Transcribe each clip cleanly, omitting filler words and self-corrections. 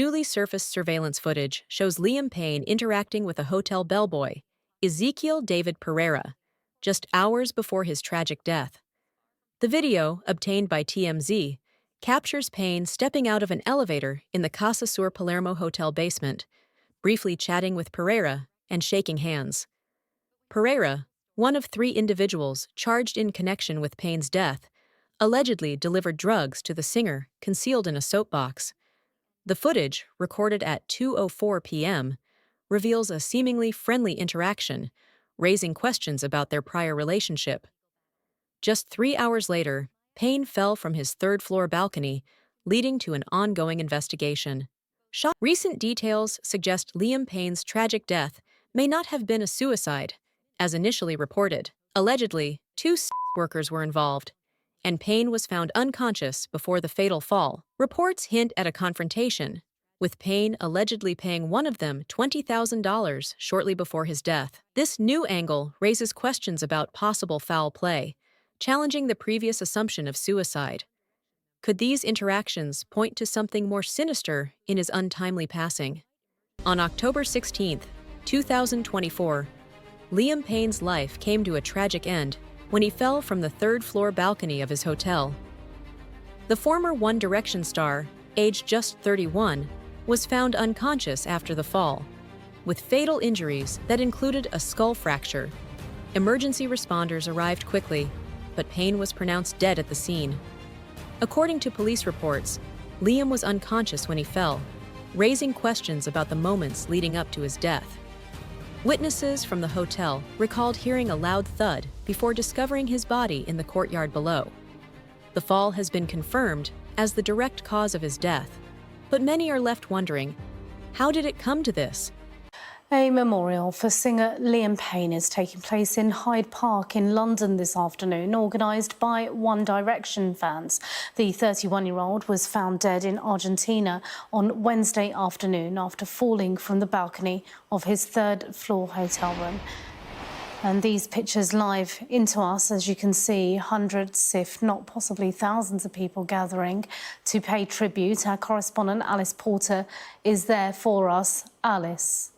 Newly surfaced surveillance footage shows Liam Payne interacting with a hotel bellboy, Ezekiel David Pereira, just hours before his tragic death. The video, obtained by TMZ, captures Payne stepping out of an elevator in the Casa Sur Palermo hotel basement, briefly chatting with Pereira and shaking hands. Pereira, one of 3 individuals charged in connection with Payne's death, allegedly delivered drugs to the singer concealed in a soapbox. The footage, recorded at 2:04 p.m., reveals a seemingly friendly interaction, raising questions about their prior relationship. Just 3 hours later, Payne fell from his 3rd-floor balcony, leading to an ongoing investigation. Recent details suggest Liam Payne's tragic death may not have been a suicide, as initially reported. Allegedly, 2 sex workers were involved, and Payne was found unconscious before the fatal fall. Reports hint at a confrontation, with Payne allegedly paying one of them $20,000 shortly before his death. This new angle raises questions about possible foul play, challenging the previous assumption of suicide. Could these interactions point to something more sinister in his untimely passing? On October 16, 2024, Liam Payne's life came to a tragic end when he fell from the 3rd-floor balcony of his hotel. The former One Direction star, aged just 31, was found unconscious after the fall, with fatal injuries that included a skull fracture. Emergency responders arrived quickly, but Payne was pronounced dead at the scene. According to police reports, Liam was unconscious when he fell, raising questions about the moments leading up to his death. Witnesses from the hotel recalled hearing a loud thud before discovering his body in the courtyard below. The fall has been confirmed as the direct cause of his death, but many are left wondering, how did it come to this? A memorial for singer Liam Payne is taking place in Hyde Park in London this afternoon, organised by One Direction fans. The 31-year-old was found dead in Argentina on Wednesday afternoon after falling from the balcony of his 3rd-floor hotel room. And these pictures live into us, as you can see, hundreds, if not possibly thousands of people gathering to pay tribute. Our correspondent Alice Porter is there for us. Alice.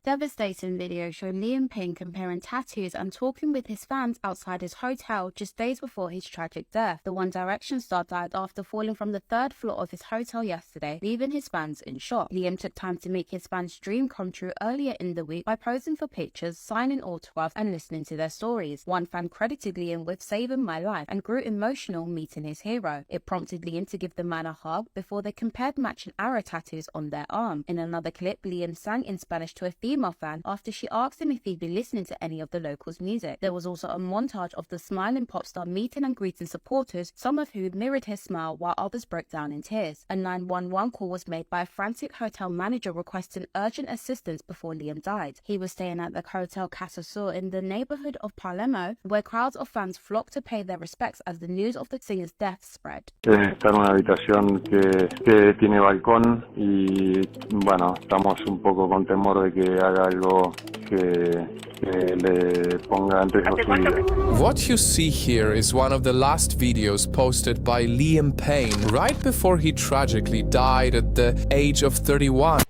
Devastating video showing Liam Payne comparing tattoos and talking with his fans outside his hotel just days before his tragic death. The One Direction star died after falling from the 3rd floor of his hotel yesterday, leaving his fans in shock. Liam took time to make his fans' dream come true earlier in the week by posing for pictures, signing autographs and listening to their stories. One fan credited Liam with saving my life and grew emotional meeting his hero. It prompted Liam to give the man a hug before they compared matching arrow tattoos on their arm. In another clip, Liam sang in Spanish to a female fan after she asked him if he'd be listening to any of the locals' music. There was also a montage of the smiling pop star meeting and greeting supporters, some of who mirrored his smile while others broke down in tears. A 911 call was made by a frantic hotel manager requesting urgent assistance before Liam died. He was staying at the Hotel Casa Sur in the neighborhood of Palermo, where crowds of fans flocked to pay their respects as the news of the singer's death spread. Está en una habitación que tiene balcón y bueno, estamos un poco con temor de que haga algo que le ponga en riesgo su vida. What you see here is one of the last videos posted by Liam Payne right before he tragically died at the age of 31.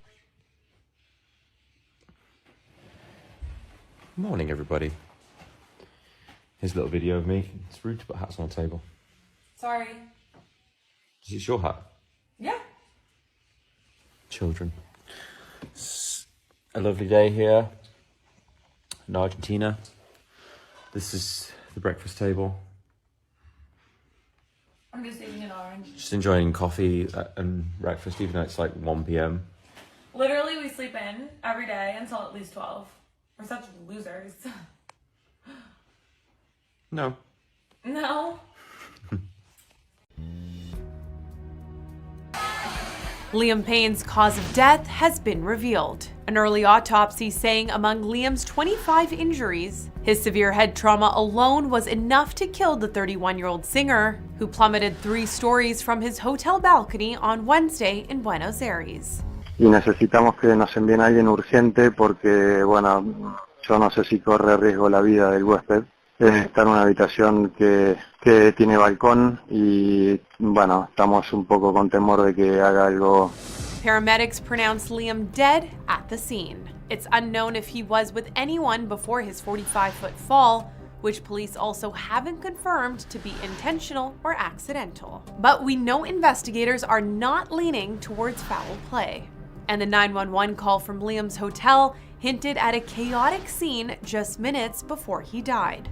Morning, everybody. Here's a little video of me. It's rude to put hats on the table. Sorry. Is it your hat? Yeah. Children. It's a lovely day here in Argentina. This is the breakfast table. I'm just eating an orange. Just enjoying coffee and breakfast, even though it's like 1 p.m. Literally, we sleep in every day until at least 12. We're such losers. No. No. Liam Payne's cause of death has been revealed. An early autopsy saying among Liam's 25 injuries, his severe head trauma alone was enough to kill the 31-year-old singer, who plummeted 3 stories from his hotel balcony on Wednesday in Buenos Aires. Y necesitamos que nos envíen a alguien urgente porque, bueno, yo no sé si corre riesgo la vida del huésped. Está en una habitación que tiene balcón y, bueno, estamos un poco con temor de que haga algo Paramedics pronounced Liam dead at the scene. It's unknown if he was with anyone before his 45-foot fall, which police also haven't confirmed to be intentional or accidental. But we know investigators are not leaning towards foul play. And the 911 call from Liam's hotel hinted at a chaotic scene just minutes before he died.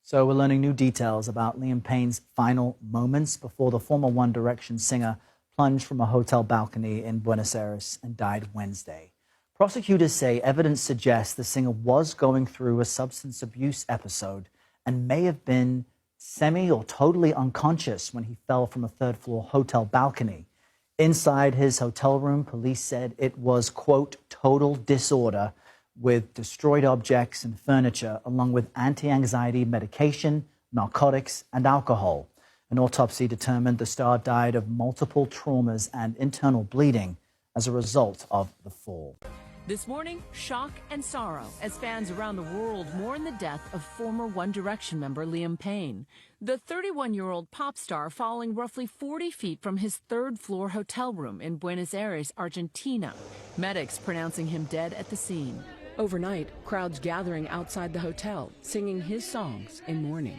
So we're learning new details about Liam Payne's final moments before the former One Direction singer plunged from a hotel balcony in Buenos Aires and died Wednesday. Prosecutors say evidence suggests the singer was going through a substance abuse episode and may have been semi or totally unconscious when he fell from a third-floor hotel balcony. Inside his hotel room, police said it was, quote, total disorder with destroyed objects and furniture, along with anti-anxiety medication, narcotics, and alcohol. An autopsy determined the star died of multiple traumas and internal bleeding as a result of the fall. This morning, shock and sorrow as fans around the world mourn the death of former One Direction member Liam Payne. The 31-year-old pop star falling roughly 40 feet from his third-floor hotel room in Buenos Aires, Argentina. Medics pronouncing him dead at the scene. Overnight, crowds gathering outside the hotel, singing his songs in mourning.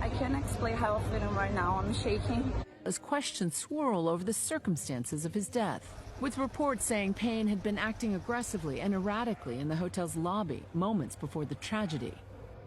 I can't explain how I'm feeling right now. I'm shaking. As questions swirl over the circumstances of his death, with reports saying Payne had been acting aggressively and erratically in the hotel's lobby moments before the tragedy.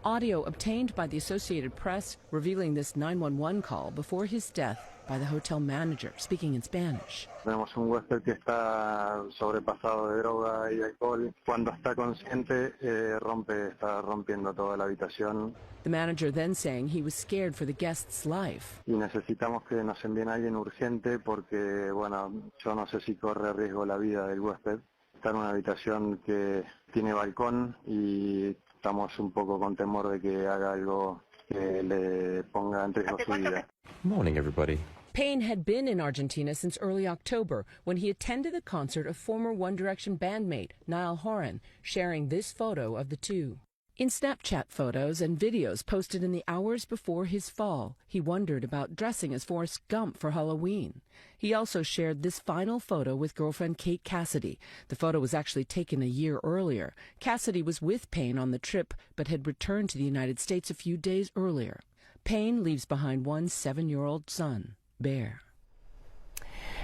Audio obtained by the Associated Press revealing this 911 call before his death by the hotel manager, speaking in Spanish. Tenemos un huésped que está sobrepasado de droga y alcohol. Cuando está consciente, está rompiendo toda la habitación. The manager then saying he was scared for the guest's life. Y necesitamos que nos envíen a alguien urgente porque, bueno, yo no sé si corre riesgo la vida del huésped. Está en una habitación que tiene balcón y estamos un poco con temor de que haga algo que le ponga en riesgo su vida. Morning, everybody. Payne had been in Argentina since early October when he attended the concert of former One Direction bandmate Niall Horan, sharing this photo of the two. In Snapchat photos and videos posted in the hours before his fall, he wondered about dressing as Forrest Gump for Halloween. He also shared this final photo with girlfriend Kate Cassidy. The photo was actually taken a year earlier. Cassidy was with Payne on the trip, but had returned to the United States a few days earlier. Payne leaves behind one 7-year-old son, Bear.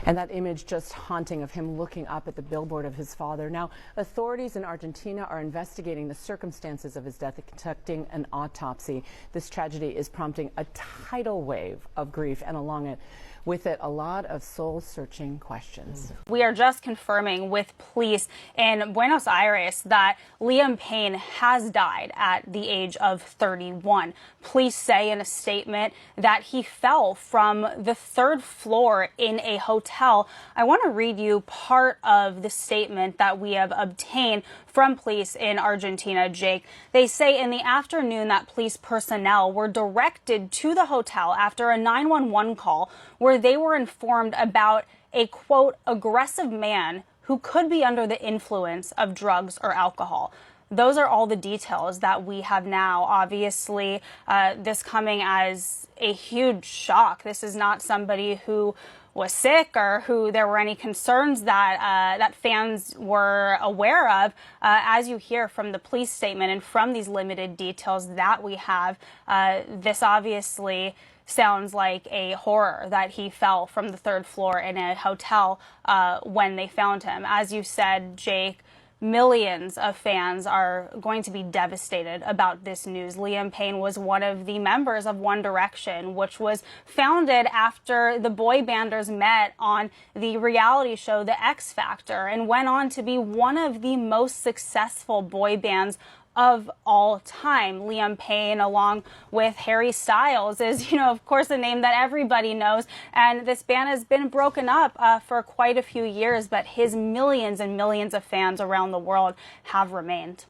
And that image just haunting of him looking up at the billboard of his father. Now, authorities in Argentina are investigating the circumstances of his death and conducting an autopsy. This tragedy is prompting a tidal wave of grief, and with it, a lot of soul-searching questions. We are just confirming with police in Buenos Aires that Liam Payne has died at the age of 31. Police say in a statement that he fell from the third floor in a hotel. I want to read you part of the statement that we have obtained from police in Argentina, Jake. They say in the afternoon that police personnel were directed to the hotel after a 911 call where they were informed about a, quote, aggressive man who could be under the influence of drugs or alcohol. Those are all the details that we have now. Obviously, this coming as a huge shock. This is not somebody who was sick or who there were any concerns that fans were aware of. As you hear from the police statement and from these limited details that we have, this obviously sounds like a horror that he fell from the third floor in a hotel when they found him. As you said, Jake, millions of fans are going to be devastated about this news. Liam Payne was one of the members of One Direction, which was founded after the boy banders met on the reality show The X Factor and went on to be one of the most successful boy bands of all time. Liam Payne, along with Harry Styles, is, of course, a name that everybody knows. And this band has been broken up for quite a few years, but his millions and millions of fans around the world have remained.